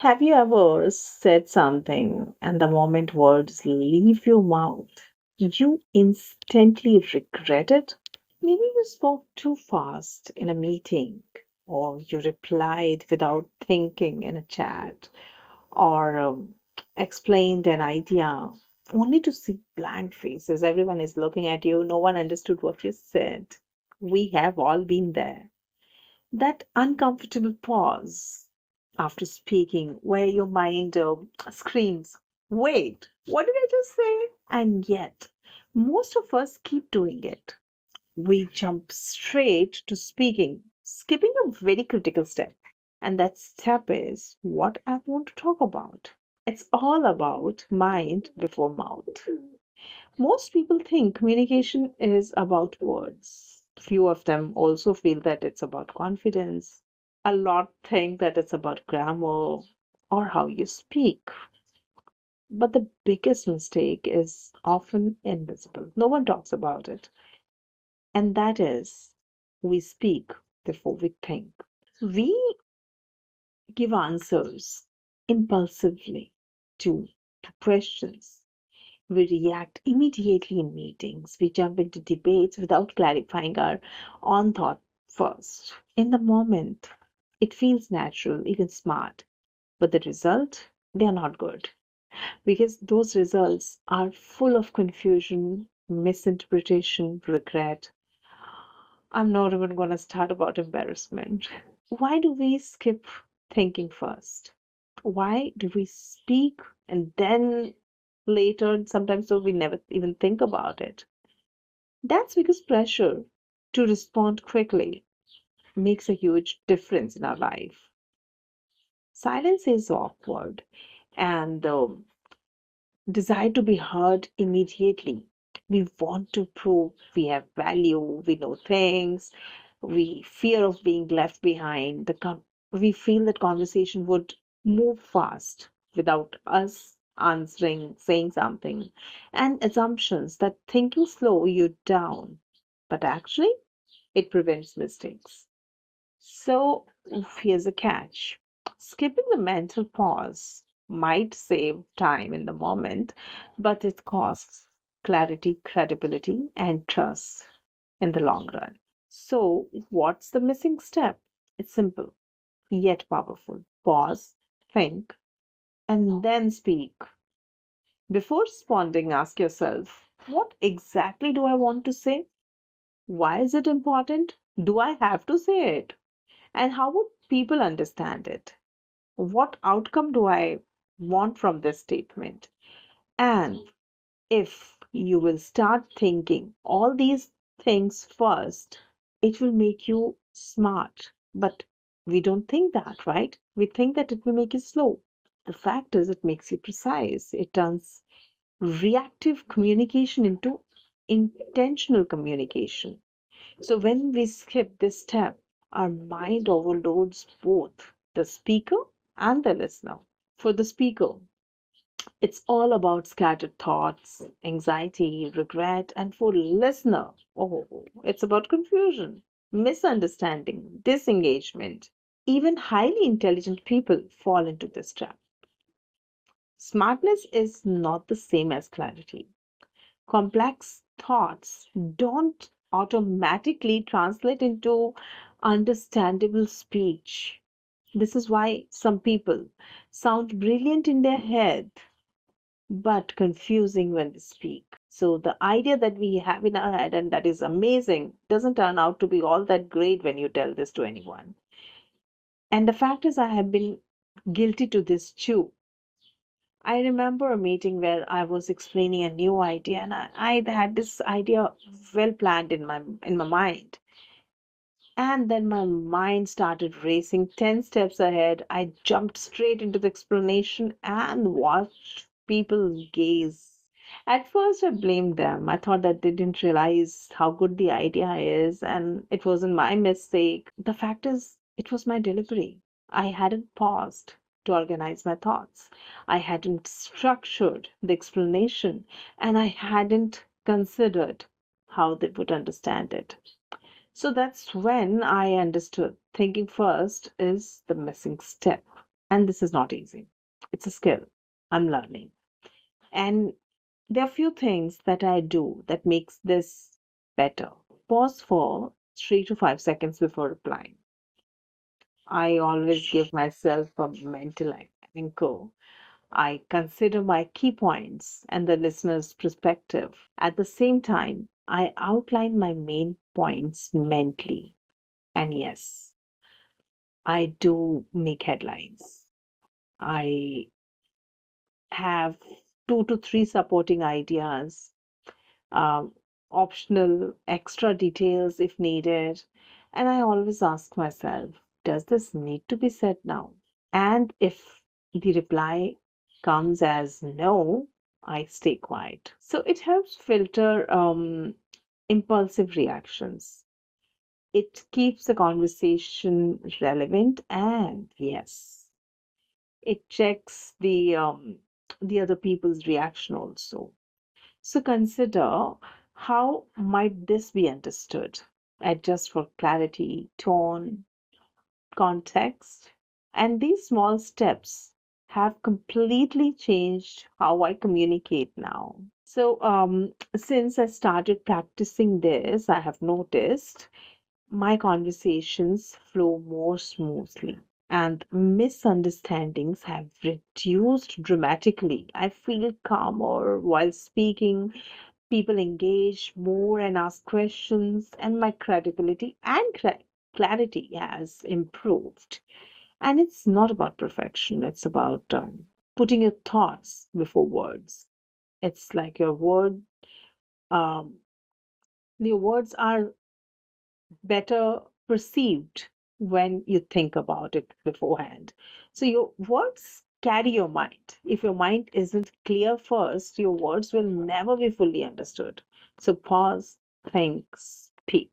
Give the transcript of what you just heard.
Have you ever said something and the moment words leave your mouth, you instantly regret it? Maybe you spoke too fast in a meeting, or you replied without thinking in a chat, or explained an idea only to see blank faces. Everyone is looking at you, no one understood what you said. We have all been there. That uncomfortable pause after speaking, where your mind screams, wait, what did I just say? And yet, most of us keep doing it. We jump straight to speaking, skipping a very critical step. And that step is what I want to talk about. It's all about mind before mouth. Most people think communication is about words. Few of them also feel that it's about confidence. A lot think that it's about grammar or how you speak. But the biggest mistake is often invisible. No one talks about it. And that is, we speak before we think. We give answers impulsively to questions. We react immediately in meetings. We jump into debates without clarifying our own thought first. In the moment, it feels natural, even smart, but the result, they are not good because those results are full of confusion, misinterpretation, regret. I'm not even going to start about embarrassment. Why do we skip thinking first? Why do we speak and then later, sometimes so we never even think about it? That's because pressure to respond quickly makes a huge difference in our life. Silence is awkward, and the desire to be heard immediately. We want to prove we have value, we know things, we fear of being left behind. We feel that conversation would move fast without us answering, saying something, and assumptions that thinking slow you down, but actually it prevents mistakes. So here's a catch. Skipping the mental pause might save time in the moment, but it costs clarity, credibility, and trust in the long run. So, what's the missing step? It's simple yet powerful. Pause, think, and then speak. Before responding, ask yourself, what exactly do I want to say? Why is it important? Do I have to say it? And how would people understand it? What outcome do I want from this statement? And if you will start thinking all these things first, it will make you smart. But we don't think that, right? We think that it will make you slow. The fact is, it makes you precise. It turns reactive communication into intentional communication. So when we skip this step, our mind overloads both the speaker and the listener. For the speaker, it's all about scattered thoughts, anxiety, regret, and for listener, oh, it's about confusion, misunderstanding, disengagement. Even highly intelligent people fall into this trap. Smartness is not the same as clarity. Complex thoughts don't automatically translate into understandable speech. This is why some people sound brilliant in their head but confusing when they speak. So, the idea that we have in our head and that is amazing doesn't turn out to be all that great when you tell this to anyone. And the fact is, I have been guilty to this too. I remember a meeting where I was explaining a new idea, and I had this idea well planned in my mind. And then my mind started racing 10 steps ahead. I jumped straight into the explanation and watched people gaze. At first, I blamed them. I thought that they didn't realize how good the idea is, and it wasn't my mistake. The fact is, it was my delivery. I hadn't paused to organize my thoughts, I hadn't structured the explanation, and I hadn't considered how they would understand it. So that's when I understood thinking first is the missing step. And this is not easy. It's a skill I'm learning. And there are few things that I do that makes this better. Pause for 3 to 5 seconds before replying. I always give myself a mental anchor. I consider my key points and the listener's perspective. At the same time, I outline my main points mentally. And yes, I do make headlines. I have 2 to 3 supporting ideas, um, optional extra details if needed. And I always ask myself, does this need to be said now? And if the reply comes as no, I stay quiet. So it helps filter impulsive reactions. It keeps the conversation relevant, and yes, it checks the other people's reaction also. So consider, how might this be understood? Adjust for clarity, tone, context. And these small steps have completely changed how I communicate now. So, since I started practicing this, I have noticed my conversations flow more smoothly and misunderstandings have reduced dramatically. I feel calmer while speaking. People engage more and ask questions, and my credibility and clarity has improved. And it's not about perfection, it's about putting your thoughts before words. It's like um, your words are better perceived when you think about it beforehand. So your words carry your mind. If your mind isn't clear first, your words will never be fully understood. So pause, think, speak.